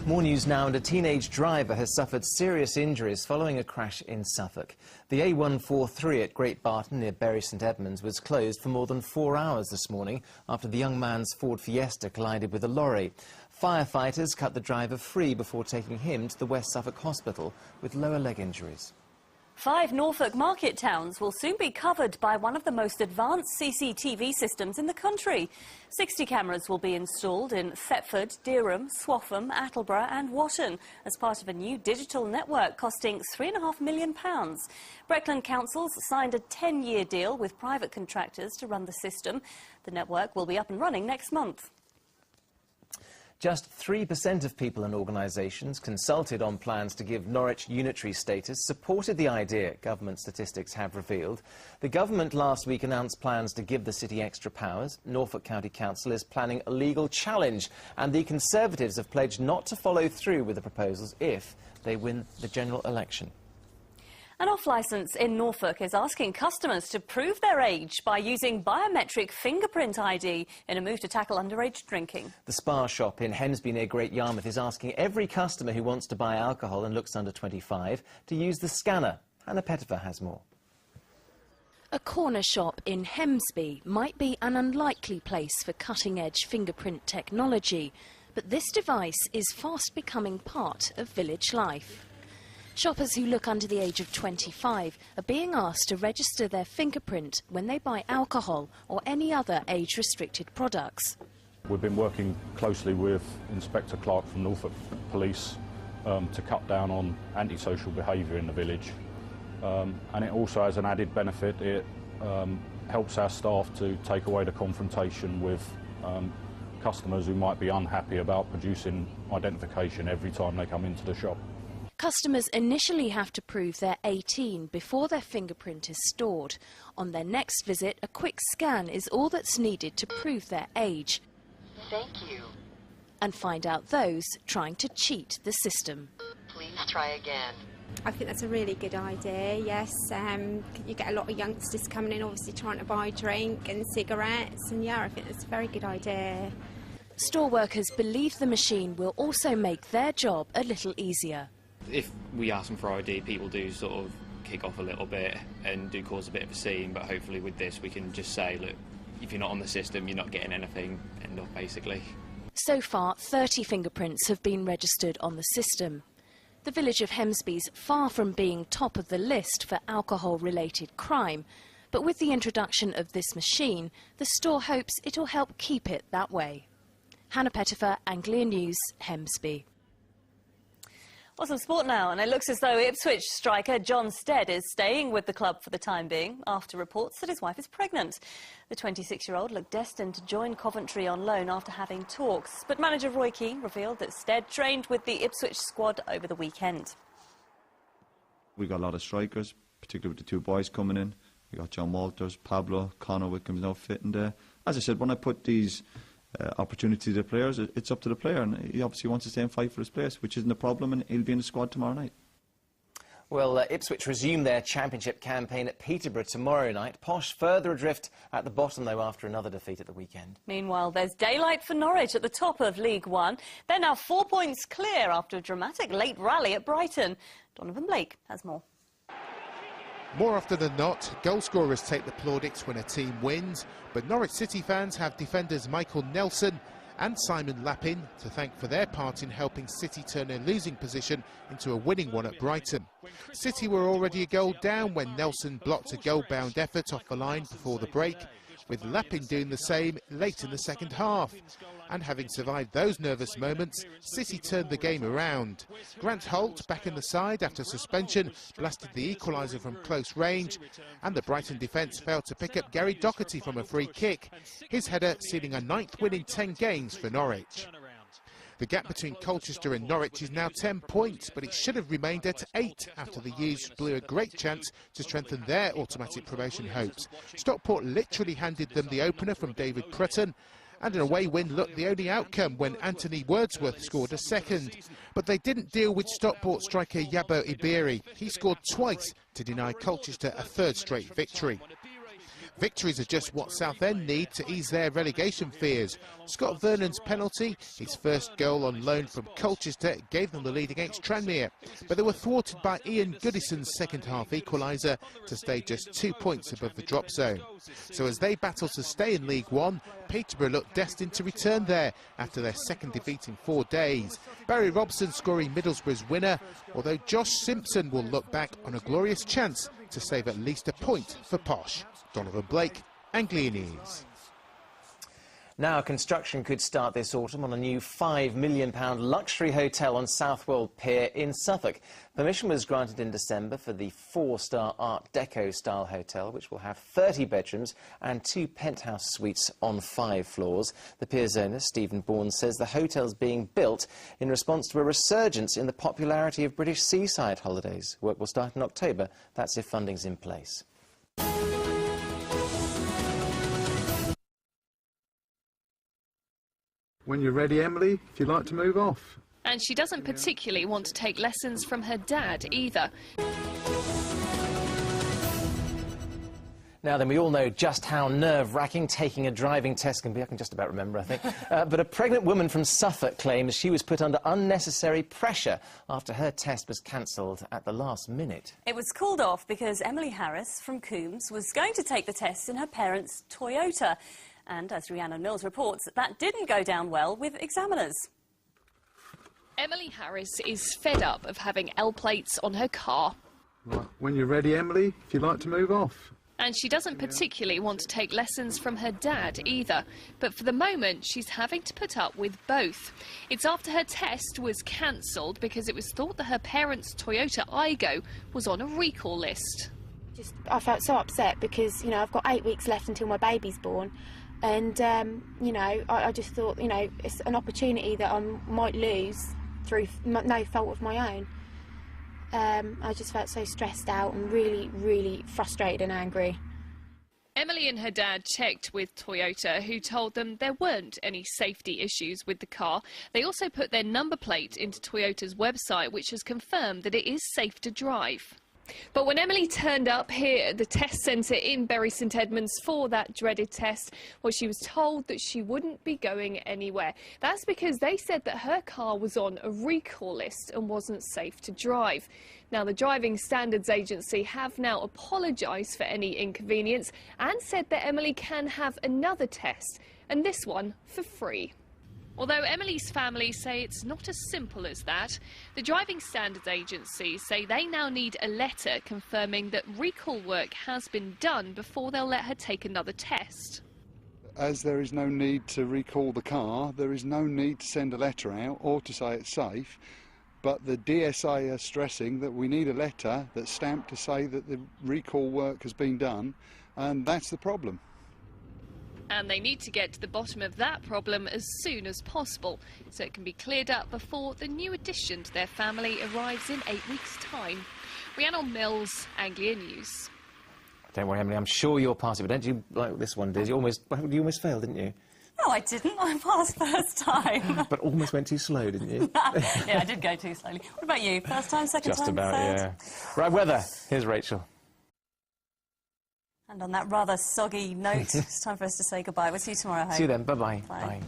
More news now, and a teenage driver has suffered serious injuries following a crash in Suffolk. The A143 at Great Barton near Bury St Edmunds was closed for more than 4 hours this morning after the young man's Ford Fiesta collided with a lorry. Firefighters cut the driver free before taking him to the West Suffolk Hospital with lower leg injuries. 5 Norfolk market towns will soon be covered by one of the most advanced CCTV systems in the country. 60 cameras will be installed in Thetford, Dereham, Swaffham, Attleborough and Wotton as part of a new digital network costing £3.5 million. Breckland councils signed a 10-year deal with private contractors to run the system. The network will be up and running next month. Just 3% of people and organisations consulted on plans to give Norwich Unitary status supported the idea, government statistics have revealed. The government last week announced plans to give the city extra powers. Norfolk County Council is planning a legal challenge, and the Conservatives have pledged not to follow through with the proposals if they win the general election. An off-licence in Norfolk is asking customers to prove their age by using biometric fingerprint ID in a move to tackle underage drinking. The Spa shop in Hemsby near Great Yarmouth is asking every customer who wants to buy alcohol and looks under 25 to use the scanner. Hannah Peterborough has more. A corner shop in Hemsby might be an unlikely place for cutting-edge fingerprint technology, but this device is fast becoming part of village life. Shoppers who look under the age of 25 are being asked to register their fingerprint when they buy alcohol or any other age-restricted products. We've been working closely with Inspector Clark from Norfolk Police to cut down on antisocial behaviour in the village. And it also has an added benefit. It helps our staff to take away the confrontation with customers who might be unhappy about producing identification every time they come into the shop. Customers initially have to prove they're 18 before their fingerprint is stored. On their next visit, a quick scan is all that's needed to prove their age. Thank you. And find out those trying to cheat the system. Please try again. I think that's a really good idea, yes. You get a lot of youngsters coming in, obviously trying to buy drink and cigarettes, and yeah, I think that's a very good idea. Store workers believe the machine will also make their job a little easier. If we ask them for ID, people do sort of kick off a little bit and do cause a bit of a scene, but hopefully with this we can just say, look, if you're not on the system, you're not getting anything, end off basically. So far, 30 fingerprints have been registered on the system. The village of Hemsby's far from being top of the list for alcohol-related crime, but with the introduction of this machine, the store hopes it'll help keep it that way. Hannah Peterborough, Anglia News, Hemsby. Well, some sport now, and it looks as though Ipswich striker John Stead is staying with the club for the time being after reports that his wife is pregnant. The 26-year-old looked destined to join Coventry on loan after having talks, but manager Roy Keane revealed that Stead trained with the Ipswich squad over the weekend. We got a lot of strikers, particularly with the 2 boys coming in. We got John Walters, Pablo, Conor Wickham's now fitting there. As I said, when I put these opportunity to the players, it's up to the player, and he obviously wants to stay and fight for his place, which isn't a problem, and he'll be in the squad tomorrow night. Well, Ipswich resume their championship campaign at Peterborough tomorrow night. Posh further adrift at the bottom, though, after another defeat at the weekend. Meanwhile, there's daylight for Norwich at the top of League One. They're now 4 points clear after a dramatic late rally at Brighton. Donovan Blake has more. More often than not, goal scorers take the plaudits when a team wins, but Norwich City fans have defenders Michael Nelson and Simon Lappin to thank for their part in helping City turn a losing position into a winning one at Brighton. City were already a goal down when Nelson blocked a goal-bound effort off the line before the break, with Lappin doing the same late in the second half. And having survived those nervous moments, City turned the game around. Grant Holt, back in the side after suspension, blasted the equaliser from close range, and the Brighton defence failed to pick up Gary Doherty from a free kick, his header sealing a 9th win in 10 games for Norwich. The gap between Colchester and Norwich is now 10 points, but it should have remained at 8 after the Youths blew a great chance to strengthen their automatic promotion hopes. Stockport literally handed them the opener from David Prutton, and an away win looked the only outcome when Anthony Wordsworth scored a second. But they didn't deal with Stockport striker Yabo Iberi. He scored twice to deny Colchester a 3rd straight victory. Victories are just what Southend need to ease their relegation fears. Scott Vernon's penalty, his first goal on loan from Colchester, gave them the lead against Tranmere. But they were thwarted by Ian Goodison's second-half equaliser to stay just 2 points above the drop zone. So as they battle to stay in League One, Peterborough look destined to return there after their second defeat in 4 days. Barry Robson scoring Middlesbrough's winner, although Josh Simpson will look back on a glorious chance to save at least a point for Posh. Donovan Blake, Anglia News. Now construction could start this autumn on a new £5 million luxury hotel on Southwold Pier in Suffolk. Permission was granted in December for the 4-star Art Deco style hotel, which will have 30 bedrooms and 2 penthouse suites on 5 floors. The pier's owner, Stephen Bourne, says the hotel's being built in response to a resurgence in the popularity of British seaside holidays. Work will start in October. That's if funding's in place. When you're ready, Emily, if you'd like to move off. And she doesn't particularly want to take lessons from her dad either. Now then, we all know just how nerve-wracking taking a driving test can be. I can just about remember, I think. But a pregnant woman from Suffolk claims she was put under unnecessary pressure after her test was cancelled at the last minute. It was called off because Emily Harris from Coombs was going to take the test in her parents' Toyota. And, as Rhiannon Mills reports, that didn't go down well with examiners. Emily Harris is fed up of having L plates on her car. Right, when you're ready, Emily, if you'd like to move off. And she doesn't particularly want to take lessons from her dad either. But for the moment, she's having to put up with both. It's after her test was cancelled because it was thought that her parents' Toyota Aygo was on a recall list. I felt so upset because, you know, I've got 8 weeks left until my baby's born. And, you know, I just thought, you know, it's an opportunity that I might lose through no fault of my own. I just felt so stressed out and really, really frustrated and angry. Emily and her dad checked with Toyota, who told them there weren't any safety issues with the car. They also put their number plate into Toyota's website, which has confirmed that it is safe to drive. But when Emily turned up here at the test centre in Bury St Edmunds for that dreaded test, well, she was told that she wouldn't be going anywhere. That's because they said that her car was on a recall list and wasn't safe to drive. Now, the Driving Standards Agency have now apologised for any inconvenience and said that Emily can have another test, and this one for free. Although Emily's family say it's not as simple as that, the Driving Standards Agency say they now need a letter confirming that recall work has been done before they'll let her take another test. As there is no need to recall the car, there is no need to send a letter out or to say it's safe, but the DSA are stressing that we need a letter that's stamped to say that the recall work has been done, and that's the problem. And they need to get to the bottom of that problem as soon as possible, so it can be cleared up before the new addition to their family arrives in 8 weeks' time. Rhiannon Mills, Anglia News. Don't worry, Emily, I'm sure you'll pass it, but don't you like this one, did you? You almost failed, didn't you? No, I didn't. I passed first time. But almost went too slow, didn't you? Yeah, I did go too slowly. What about you? First time, second time, Just about, third? yeah. Right, weather. Here's Rachel. And on that rather soggy note, it's time for us to say goodbye. We'll see you tomorrow, I hope. See you then. Bye-bye. Bye. Bye.